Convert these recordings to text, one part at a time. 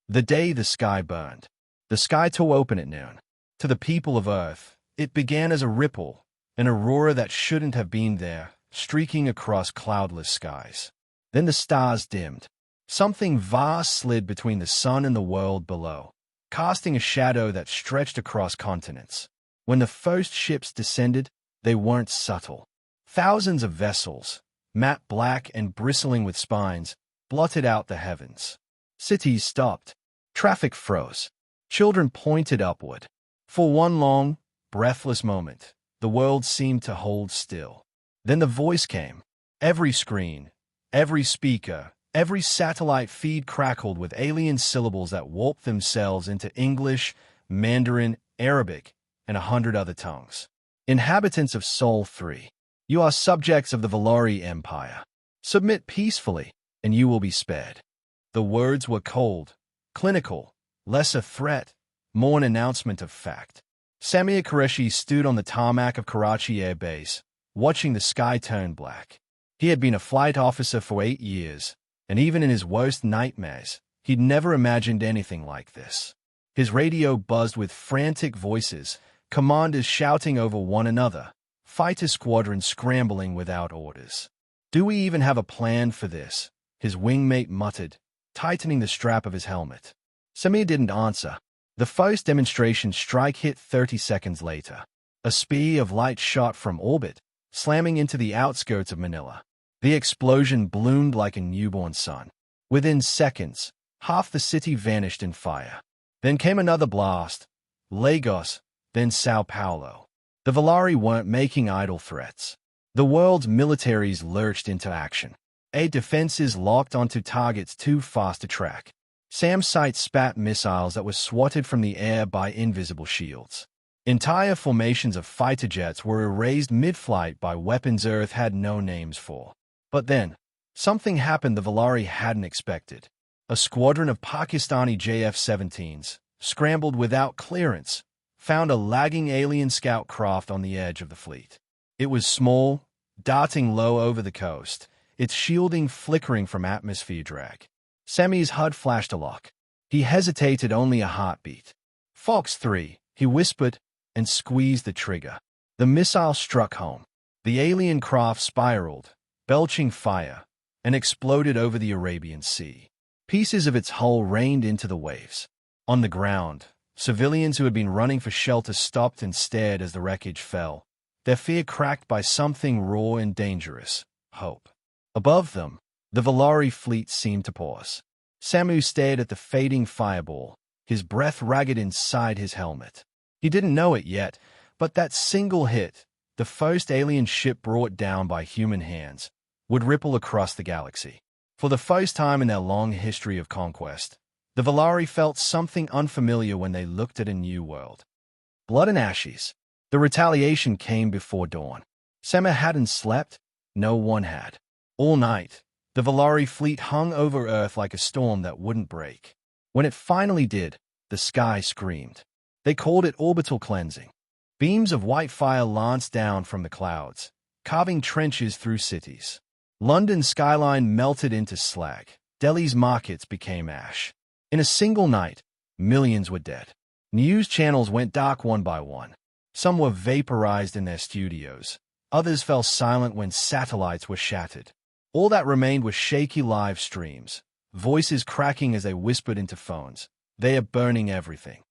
The day the sky burned. The sky tore open at noon. To the people of Earth, it began as a ripple, an aurora that shouldn't have been there, streaking across cloudless skies. Then the stars dimmed. Something vast slid between the sun and the world below, casting a shadow that stretched across continents. When the first ships descended, they weren't subtle. Thousands of vessels, matte black and bristling with spines, blotted out the heavens. Cities stopped. Traffic froze. Children pointed upward. For one long, breathless moment, the world seemed to hold still. Then the voice came. Every screen, every speaker, every satellite feed crackled with alien syllables that warped themselves into English, Mandarin, Arabic, and 100 other tongues. Inhabitants of Sol 3, you are subjects of the Valari Empire. Submit peacefully, and you will be spared. The words were cold, clinical, less a threat, more an announcement of fact. Samir Qureshi stood on the tarmac of Karachi Air Base, watching the sky turn black. He had been a flight officer for 8 years, and even in his worst nightmares, he'd never imagined anything like this. His radio buzzed with frantic voices, commanders shouting over one another, fighter squadrons scrambling without orders. "Do we even have a plan for this?" his wingmate muttered, tightening the strap of his helmet. Samir didn't answer. The first demonstration strike hit 30 seconds later. A spear of light shot from orbit, slamming into the outskirts of Manila. The explosion bloomed like a newborn sun. Within seconds, half the city vanished in fire. Then came another blast. Lagos, then Sao Paulo. The Valari weren't making idle threats. The world's militaries lurched into action. Air defenses locked onto targets too fast to track. SAM sites spat missiles that were swatted from the air by invisible shields. Entire formations of fighter jets were erased mid-flight by weapons Earth had no names for. But then, something happened the Valari hadn't expected. A squadron of Pakistani JF-17s, scrambled without clearance, found a lagging alien scout craft on the edge of the fleet. It was small, darting low over the coast, its shielding flickering from atmosphere drag. Samir's HUD flashed a lock. He hesitated only a heartbeat. "Fox 3, he whispered, and squeezed the trigger. The missile struck home. The alien craft spiraled, belching fire, and exploded over the Arabian Sea. Pieces of its hull rained into the waves. On the ground, civilians who had been running for shelter stopped and stared as the wreckage fell, their fear cracked by something raw and dangerous: hope. Above them, the Valari fleet seemed to pause. Samu stared at the fading fireball, his breath ragged inside his helmet. He didn't know it yet, but that single hit, the first alien ship brought down by human hands, would ripple across the galaxy. For the first time in their long history of conquest, the Valari felt something unfamiliar when they looked at a new world. Blood and ashes. The retaliation came before dawn. Sema hadn't slept. No one had. All night, the Valari fleet hung over Earth like a storm that wouldn't break. When it finally did, the sky screamed. They called it orbital cleansing. Beams of white fire lanced down from the clouds, carving trenches through cities. London's skyline melted into slag. Delhi's markets became ash. In a single night, millions were dead. News channels went dark one by one. Some were vaporized in their studios. Others fell silent when satellites were shattered. All that remained was shaky live streams, voices cracking as they whispered into phones. "They are burning everything."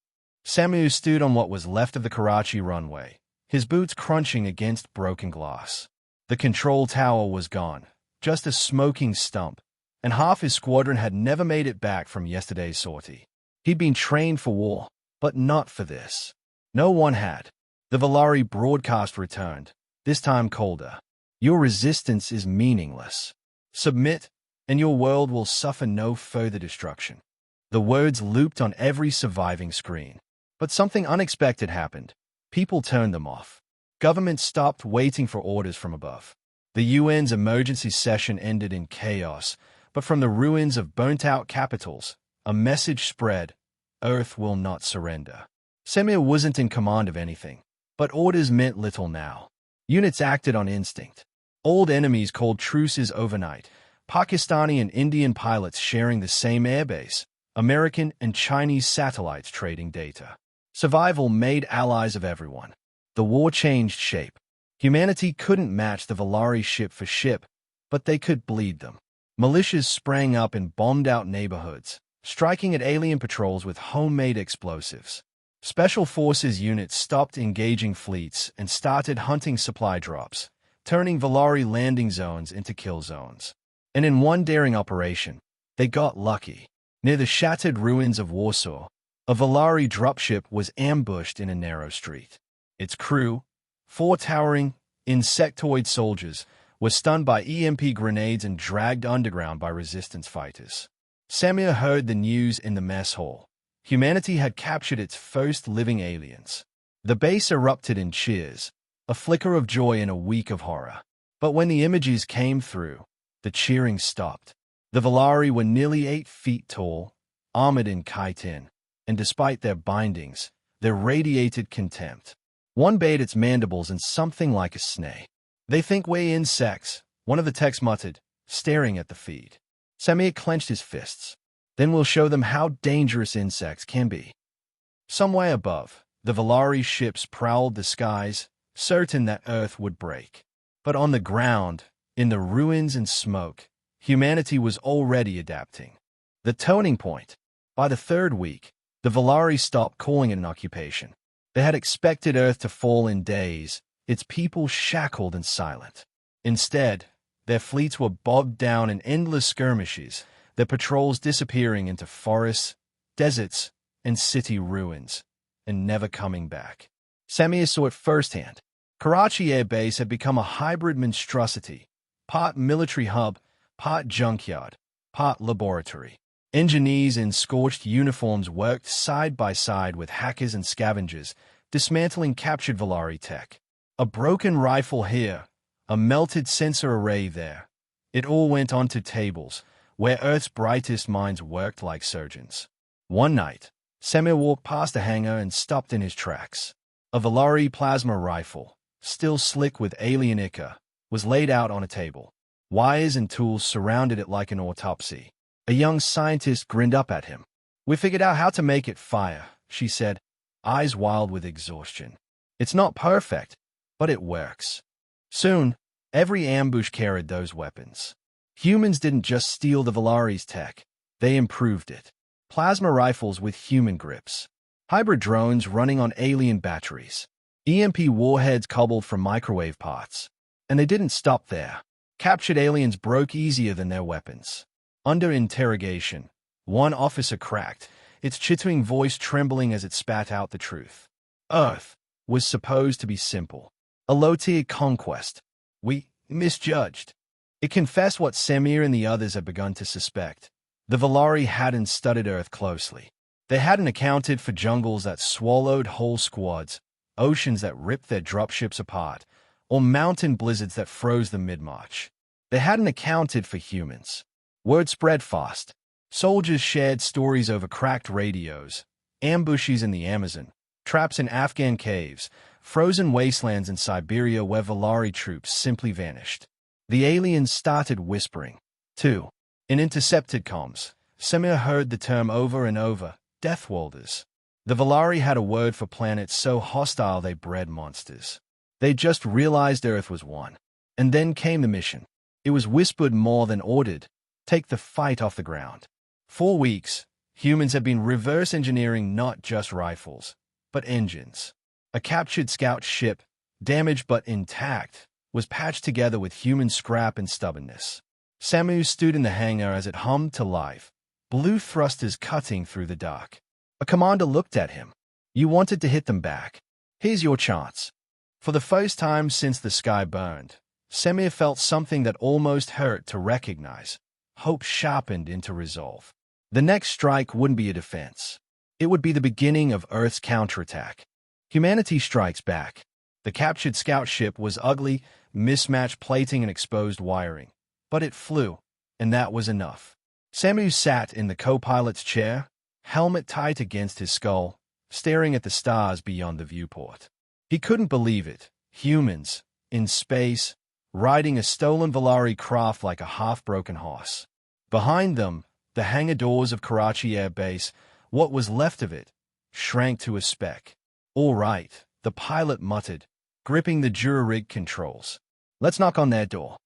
Samu stood on what was left of the Karachi runway, his boots crunching against broken glass. The control tower was gone, just a smoking stump, and half his squadron had never made it back from yesterday's sortie. He'd been trained for war, but not for this. No one had. The Valari broadcast returned, this time colder. "Your resistance is meaningless. Submit, and your world will suffer no further destruction." The words looped on every surviving screen. But something unexpected happened. People turned them off. Governments stopped waiting for orders from above. The UN's emergency session ended in chaos, but from the ruins of burnt-out capitals, a message spread: Earth will not surrender. Semir wasn't in command of anything, but orders meant little now. Units acted on instinct. Old enemies called truces overnight, Pakistani and Indian pilots sharing the same airbase, American and Chinese satellites trading data. Survival made allies of everyone. The war changed shape. Humanity couldn't match the Valari ship for ship, but they could bleed them. Militias sprang up and bombed out neighborhoods, striking at alien patrols with homemade explosives. Special forces units stopped engaging fleets and started hunting supply drops, turning Valari landing zones into kill zones. And in one daring operation, they got lucky. Near the shattered ruins of Warsaw, a Valari dropship was ambushed in a narrow street. Its crew, 4 towering, insectoid soldiers, were stunned by EMP grenades and dragged underground by resistance fighters. Samir heard the news in the mess hall. Humanity had captured its first living aliens. The base erupted in cheers, a flicker of joy in a week of horror. But when the images came through, the cheering stopped. The Valari were nearly 8 feet tall, armored in chitin, and despite their bindings, they radiated contempt. One bayed its mandibles in something like a snake. "They think we're insects," one of the techs muttered, staring at the feed. Samir clenched his fists. "Then we'll show them how dangerous insects can be." Somewhere above, the Valari ships prowled the skies, certain that Earth would break. But on the ground, in the ruins and smoke, humanity was already adapting. The turning point. By the 3rd week, the Valari stopped calling it an occupation. They had expected Earth to fall in days, its people shackled and silent. Instead, their fleets were bogged down in endless skirmishes, their patrols disappearing into forests, deserts, and city ruins, and never coming back. Samir saw it firsthand. Karachi Air Base had become a hybrid monstrosity, part military hub, part junkyard, part laboratory. Engineers in scorched uniforms worked side by side with hackers and scavengers, dismantling captured Valari tech. A broken rifle here, a melted sensor array there. It all went onto tables, where Earth's brightest minds worked like surgeons. One night, Samir walked past a hangar and stopped in his tracks. A Valari plasma rifle, still slick with alien ichor, was laid out on a table. Wires and tools surrounded it like an autopsy. A young scientist grinned up at him. "We figured out how to make it fire," she said, eyes wild with exhaustion. "It's not perfect, but it works." Soon, every ambush carried those weapons. Humans didn't just steal the Valari's tech, they improved it. Plasma rifles with human grips. Hybrid drones running on alien batteries. EMP warheads cobbled from microwave parts. And they didn't stop there. Captured aliens broke easier than their weapons. Under interrogation, one officer cracked, its chittering voice trembling as it spat out the truth. Earth was supposed to be simple. A low-tier conquest. We misjudged. It confessed what Samir and the others had begun to suspect. The Valari hadn't studied Earth closely. They hadn't accounted for jungles that swallowed whole squads, oceans that ripped their dropships apart, or mountain blizzards that froze them mid-march. They hadn't accounted for humans. Word spread fast. Soldiers shared stories over cracked radios, ambushes in the Amazon, traps in Afghan caves, frozen wastelands in Siberia where Valari troops simply vanished. The aliens started whispering, too. In intercepted comms, Samir heard the term over and over, Deathwalders. The Valari had a word for planets so hostile they bred monsters. They just realized Earth was one. And then came the mission. It was whispered more than ordered. Take the fight off the ground. 4 weeks, humans had been reverse engineering not just rifles, but engines. A captured scout ship, damaged but intact, was patched together with human scrap and stubbornness. Samu stood in the hangar as it hummed to life, blue thrusters cutting through the dark. A commander looked at him. "You wanted to hit them back. Here's your chance." For the first time since the sky burned, Samir felt something that almost hurt to recognize. Hope sharpened into resolve. The next strike wouldn't be a defense. It would be the beginning of Earth's counterattack. Humanity strikes back. The captured scout ship was ugly, mismatched plating and exposed wiring. But it flew, and that was enough. Samu sat in the co-pilot's chair, helmet tight against his skull, staring at the stars beyond the viewport. He couldn't believe it. Humans, in space, riding a stolen Valari craft like a half-broken horse. Behind them, The hangar doors of Karachi Air Base, what was left of it, shrank to a speck. "All right," the pilot muttered, gripping the Jura-rig controls. "Let's knock on their door."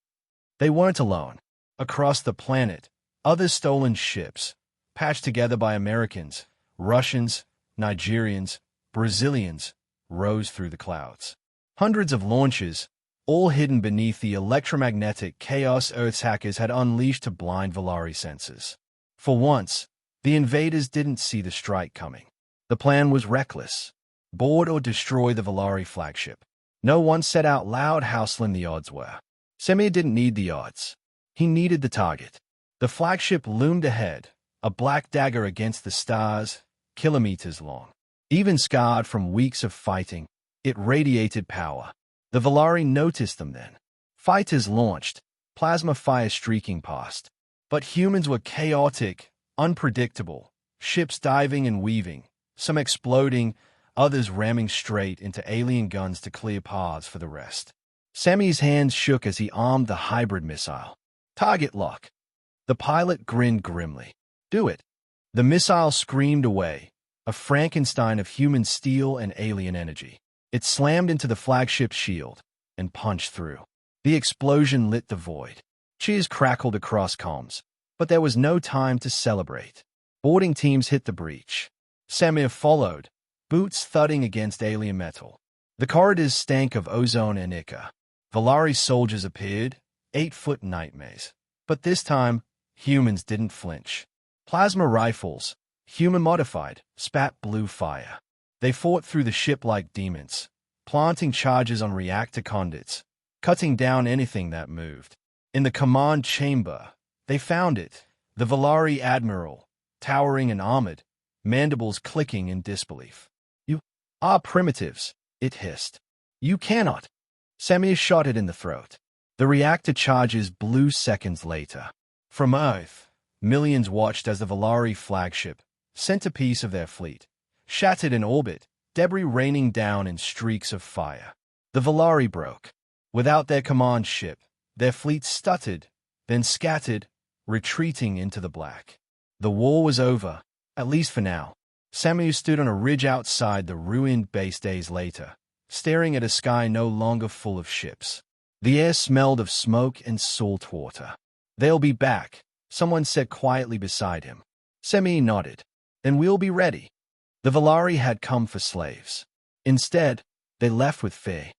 They weren't alone. Across the planet, other stolen ships, patched together by Americans, Russians, Nigerians, Brazilians, rose through the clouds. Hundreds of launches, all hidden beneath the electromagnetic chaos Earth's hackers had unleashed to blind Volari senses. For once, the invaders didn't see the strike coming. The plan was reckless. Board or destroy the Volari flagship. No one said out loud how slim the odds were. Semir didn't need the odds. He needed the target. The flagship loomed ahead, a black dagger against the stars, kilometers long. Even scarred from weeks of fighting, it radiated power. The Volari noticed them then. Fighters launched, plasma fire streaking past. But humans were chaotic, unpredictable, ships diving and weaving, some exploding, others ramming straight into alien guns to clear paths for the rest. Semi's hands shook as he armed the hybrid missile. "Target lock." The pilot grinned grimly. "Do it." The missile screamed away, a Frankenstein of human steel and alien energy. It slammed into the flagship's shield and punched through. The explosion lit the void. Cheers crackled across comms, but there was no time to celebrate. Boarding teams hit the breach. Semir followed, boots thudding against alien metal. The corridors stank of ozone and ichor. Volari soldiers appeared, 8-foot nightmares. But this time, humans didn't flinch. Plasma rifles, human-modified, spat blue fire. They fought through the ship like demons, planting charges on reactor conduits, cutting down anything that moved. In the command chamber, they found it, the Volari admiral, towering and armored, mandibles clicking in disbelief. "You are primitives," it hissed. "You cannot." Semir shot it in the throat. The reactor charges blew seconds later. From Earth, millions watched as the Volari flagship, centerpiece of their fleet, shattered in orbit, debris raining down in streaks of fire. The Volari broke. Without their command ship, their fleet stuttered, then scattered, retreating into the black. The war was over, at least for now. Semir stood on a ridge outside the ruined base days later, staring at a sky no longer full of ships. The air smelled of smoke and salt water. "They'll be back," someone said quietly beside him. Semir nodded. "And we'll be ready." The Volari had come for slaves. Instead, they left with fear.